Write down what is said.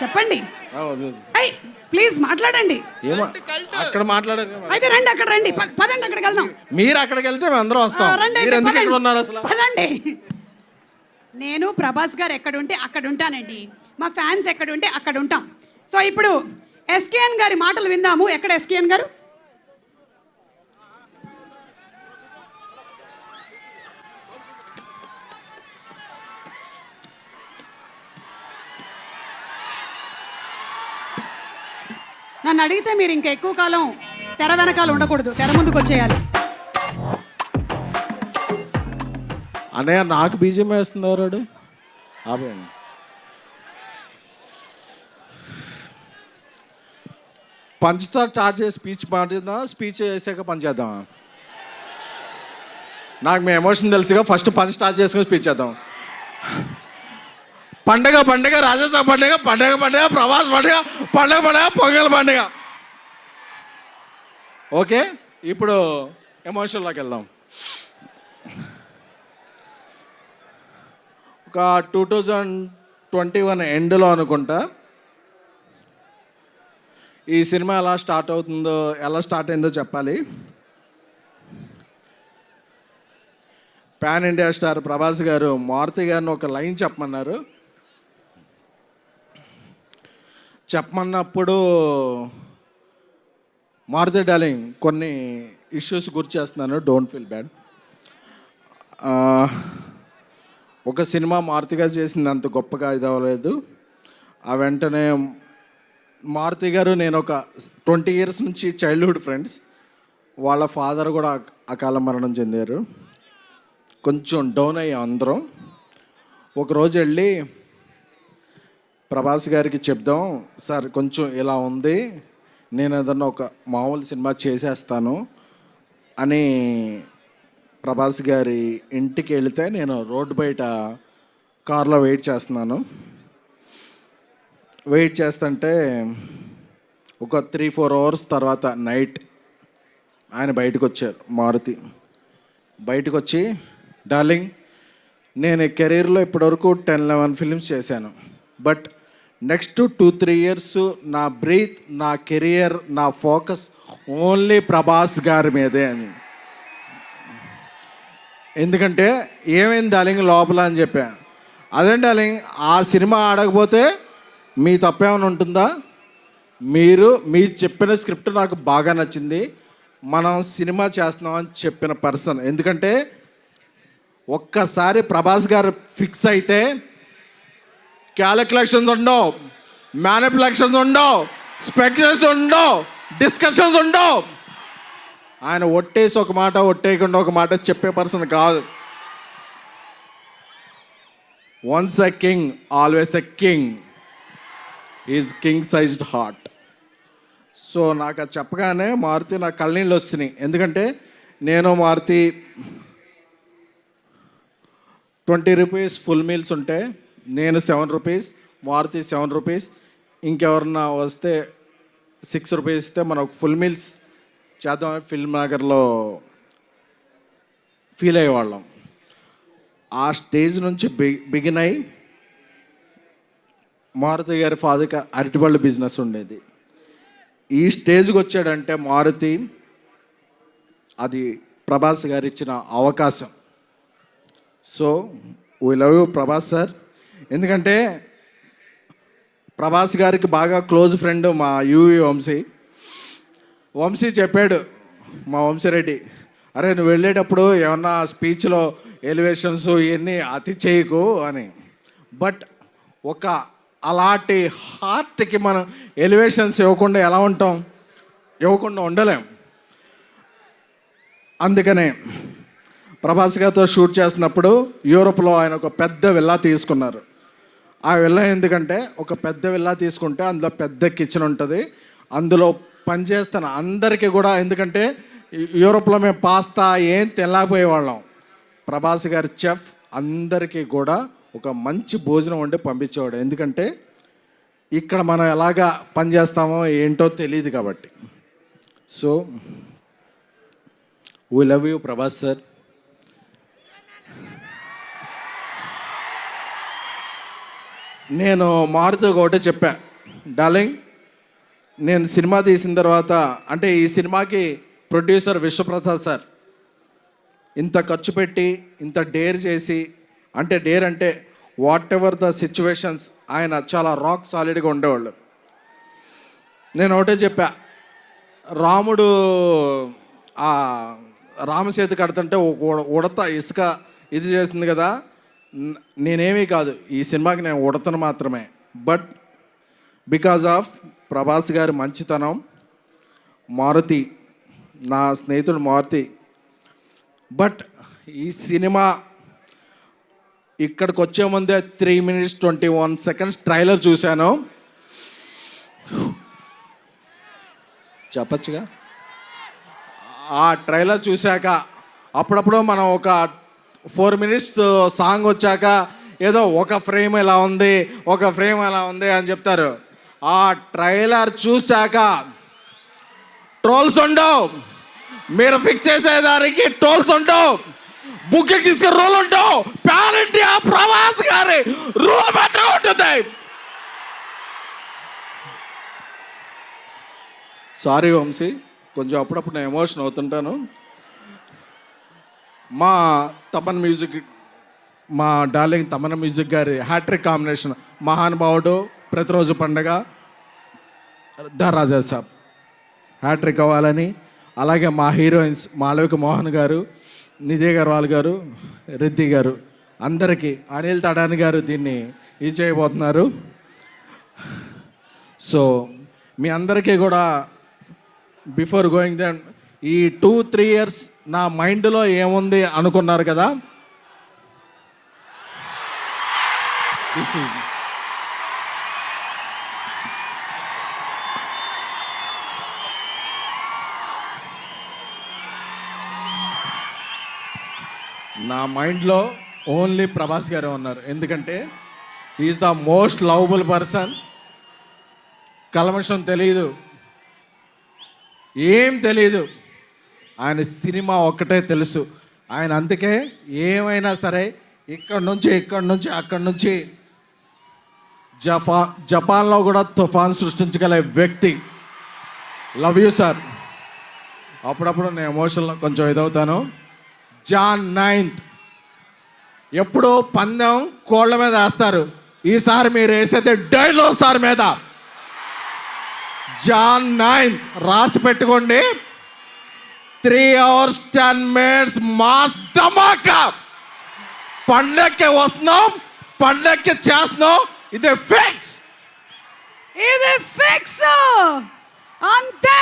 చెప్పండి. ప్లీజ్ మాట్లాడండి. అక్కడ మాట్లాడారు. అయితే రండి, అక్కడ రండి. పదండి, అక్కడికి వెళ్దాం. మీరు అక్కడికి వెళ్తే మేము అందరం వస్తాం. మీరు ఎందుకు ఇక్కడ ఉన్నారు అసలు? పదండి. నేను ప్రభాస్ గారు ఎక్కడుంటే అక్కడ ఉంటానండి. మా ఫ్యాన్స్ ఎక్కడుంటే అక్కడ ఉంటాం. సో ఇప్పుడు ఎస్కేఎన్ గారి మాటలు విందాము. ఎక్కడ ఎస్కేఎన్ గారు? నన్ను అడిగితే మీరు ఇంకా ఎక్కువ కాలం తెర వెనకాల ఉండకూడదు, తెర ముందుకు వచ్చేయాలి. అన్నయ్య నాకు బీజం వేస్తున్నారు. ఆపేయండి. పంచ్తో స్టార్ట్ చేసి స్పీచ్ మాట్లాడదాం, స్పీచ్ చేసాక పంచ్ చేద్దామా? నాకు మీ ఎమోషన్ తెలుసుగా. ఫస్ట్ పంచ్ స్టార్ట్ చేసుకుని స్పీచ్ చేద్దాం. పండగ పండగ, రాజస్థాన్ పండగ, పండగ పండగ, ప్రవాస్ పండగ, పండగ పండగ, పొంగల్ పండగ. ఓకే, ఇప్పుడు ఎమోషన్లోకి వెళ్దాం. ఒక 2021 ఎండ్లో అనుకుంటా ఈ సినిమా ఎలా స్టార్ట్ అయిందో చెప్పాలి. పాన్ ఇండియా స్టార్ ప్రభాస్ గారు మారుతి గారిని ఒక లైన్ చెప్పమన్నప్పుడు మారుతి డార్లింగ్ కొన్ని ఇష్యూస్ గుర్తు చేస్తున్నాను, డోంట్ ఫీల్ బ్యాడ్. ఒక సినిమా మారుతి గారు చేసింది అంత గొప్పగా ఇది అవ్వలేదు. ఆ వెంటనే మారుతి గారు నేను ఒక 20 years నుంచి చైల్డ్హుడ్ ఫ్రెండ్స్. వాళ్ళ ఫాదర్ కూడా అకాల మరణం చెందారు. కొంచెం డౌన్ అయ్యాం అందరం. ఒకరోజు వెళ్ళి ప్రభాస్ గారికి చెప్దాం, సార్ కొంచెం ఇలా ఉంది, నేను ఏదన్నా ఒక మామూలు సినిమా చేసేస్తాను అని ప్రభాస్ గారి ఇంటికి వెళితే నేను రోడ్డు బయట కార్లో వెయిట్ చేస్తుంటే ఒక 3-4 hours తర్వాత నైట్ ఆయన బయటకు వచ్చారు. మారుతి బయటకు వచ్చి, డార్లింగ్ నేను కెరీర్లో ఇప్పటివరకు 10-11 films చేశాను, బట్ నెక్స్ట్ 2-3 years నా బ్రీత్, నా కెరియర్, నా ఫోకస్ ఓన్లీ ప్రభాస్ గారి మీదే అని. ఎందుకంటే ఏమైంది డార్లింగ్ లోపల అని చెప్పా. అదే డార్లింగ్, ఆ సినిమా ఆడకపోతే మీ తప్పేమైనా ఉంటుందా? మీరు చెప్పిన స్క్రిప్ట్ నాకు బాగా నచ్చింది, మనం సినిమా చేస్తున్నామని చెప్పిన పర్సన్. ఎందుకంటే ఒక్కసారి ప్రభాస్ గారు ఫిక్స్ అయితే క్యాలిక్యులేషన్స్ ఉండవు, మ్యానిపులేషన్స్ ఉండవు, స్పెక్యులేషన్స్ ఉండవు, డిస్కషన్స్ ఉండవు. ఆయన ఒట్టేసి ఒక మాట, ఒట్టేయకుండా ఒక మాట చెప్పే పర్సన్ కాదు. Once a king always a king. Is king sized heart. So నాకు అది చెప్పగానే మారుతి నాకు కళ్ళనీళ్ళు వస్తున్నాయి. ఎందుకంటే నేను మారుతి 20 rupees ఫుల్ మీల్స్ ఉంటే నేను 7 rupees, మారుతి 7 rupees, ఇంకెవరన్నా వస్తే 6 rupees ఇస్తే మనం ఫుల్ మీల్స్ చేద్దాం ఫిల్మ్ నగర్లో ఫీల్ అయ్యేవాళ్ళం. ఆ స్టేజ్ నుంచి బిగిన్ అయ్యి మారుతి గారి ఫాదర్కి అరటిపళ్ళు బిజినెస్ ఉండేది. ఈ స్టేజ్కి వచ్చాడంటే మారుతి, అది ప్రభాస్ గారు ఇచ్చిన అవకాశం. So we love you Prabhas sir. ఎందుకంటే ప్రభాస్ గారికి బాగా క్లోజ్ ఫ్రెండ్ మా యూవి వంశీ చెప్పాడు, మా వంశీరెడ్డి, అరే నువ్వు వెళ్ళేటప్పుడు ఏమన్నా స్పీచ్లో ఎలివేషన్స్ ఇవన్నీ అతి చేయకు అని. బట్ ఒక అలాంటి హార్ట్కి మనం ఎలివేషన్స్ ఇవ్వకుండా ఎలా ఉంటాం? ఇవ్వకుండా ఉండలేం. అందుకనే ప్రభాస్ గారితో షూట్ చేస్తున్నప్పుడు యూరోప్లో ఆయన ఒక పెద్ద విల్లా తీసుకున్నారు. ఆ విల్లా ఎందుకంటే ఒక పెద్ద విల్లా తీసుకుంటే అందులో పెద్ద కిచెన్ ఉంటుంది, అందులో పనిచేస్తాను అందరికీ కూడా. ఎందుకంటే యూరోప్లో మేము పాస్తా ఏం తినలేకపోయేవాళ్ళం. ప్రభాస్ గారి చెఫ్ అందరికీ కూడా ఒక మంచి భోజనం వండి పంపించేవాడు. ఎందుకంటే ఇక్కడ మనం ఎలాగా పనిచేస్తామో ఏంటో తెలియదు కాబట్టి. So we love you Prabhas sir. నేను మారుతూ ఒకటే చెప్పా, డార్లింగ్ నేను సినిమా తీసిన తర్వాత అంటే ఈ సినిమాకి ప్రొడ్యూసర్ విశ్వప్రసాద్ సార్ ఇంత ఖర్చు పెట్టి ఇంత డేర్ చేసి, అంటే డేర్ అంటే వాట్ ఎవర్ ద సిచ్యువేషన్స్ ఆయన చాలా రాక్ సాలిడ్గా ఉండేవాళ్ళు. నేను ఒకటే చెప్పా, రాముడు ఆ రామసేతు కడుతుంటే ఉడత ఇసుక ఇది చేసింది కదా, నేనేమీ కాదు ఈ సినిమాకి నేను ఉడతను మాత్రమే. బట్ బికాజ్ ఆఫ్ ప్రభాస్ గారి మంచితనం, మారుతి నా స్నేహితుడు మారుతి, బట్ ఈ సినిమా ఇక్కడికి వచ్చే ముందే 3 minutes 21 seconds ట్రైలర్ చూశాను. చెప్పచ్చుగా, ఆ ట్రైలర్ చూశాక అప్పుడప్పుడు మనం ఒక 4 minutes సాంగ్ వచ్చాక ఏదో ఒక ఫ్రేమ్ ఎలా ఉంది ఒక ఫ్రేమ్ ఎలా ఉంది అని చెప్తారు. ఆ ట్రైలర్ చూశాక ట్రోల్స్ ఉండవు, మీరు ఫిక్స్ చేసేదానికి ట్రోల్స్ ఉండవు, బుక్ తీసుకుని రూల్ ఉండవు, పాన్ ఇండియా ప్రభాస్ గారి రూల్ మాత్రం ఉంటుంది. సారీ వంశీ, కొంచెం అప్పుడప్పుడు నేను ఎమోషన్ అవుతుంటాను. మా తమన్ మ్యూజిక్, మా డార్లింగ్ తమన్ మ్యూజిక్ గారి హ్యాట్రిక్ కాంబినేషన్ మహానుభావుడు, ప్రతిరోజు పండగ, ద రాజా సాబ్ హ్యాట్రిక్ అవ్వాలని, అలాగే మా హీరోయిన్స్ మాళవిక మోహన్ గారు, నిధి అగర్వాల్ గారు, రిద్ధి గారు, అందరికీ, అనిల్ తడాని గారు దీన్ని ఇది చేయబోతున్నారు. సో మీ అందరికీ కూడా బిఫోర్ గోయింగ్ దెన్ ఈ 2-3 years నా మైండ్లో ఏముంది అనుకున్నారు కదా, దిస్ ఈజ్ నా మైండ్లో ఓన్లీ ప్రభాస్ గారే ఉన్నారు. ఎందుకంటే is the most lovable person. కల్మషం తెలియదు, ఏం తెలీదు, ఆయన సినిమా ఒక్కటే తెలుసు. ఆయన అందుకే ఏమైనా సరే ఇక్కడి నుంచి అక్కడి నుంచి జపాన్లో కూడా తుఫాన్ సృష్టించగల వ్యక్తి. Love you sir. అప్పుడప్పుడు నేను ఎమోషన్లో కొంచెం ఇదవుతాను. Jan 9th ఎప్పుడో పందెం కోళ్ళ మీద వేస్తారు, ఈసారి మీరు వేసేది డైనోసార్ మీద. Jan 9th రాసి పెట్టుకోండి. 3 hours 10 minutes మాస్ ధమాకా. పండక్కి వస్తున్నాం, పండక్కి చేస్తున్నాం, ఇది ఫిక్స్. ఇది ఫిక్స్ అంతే.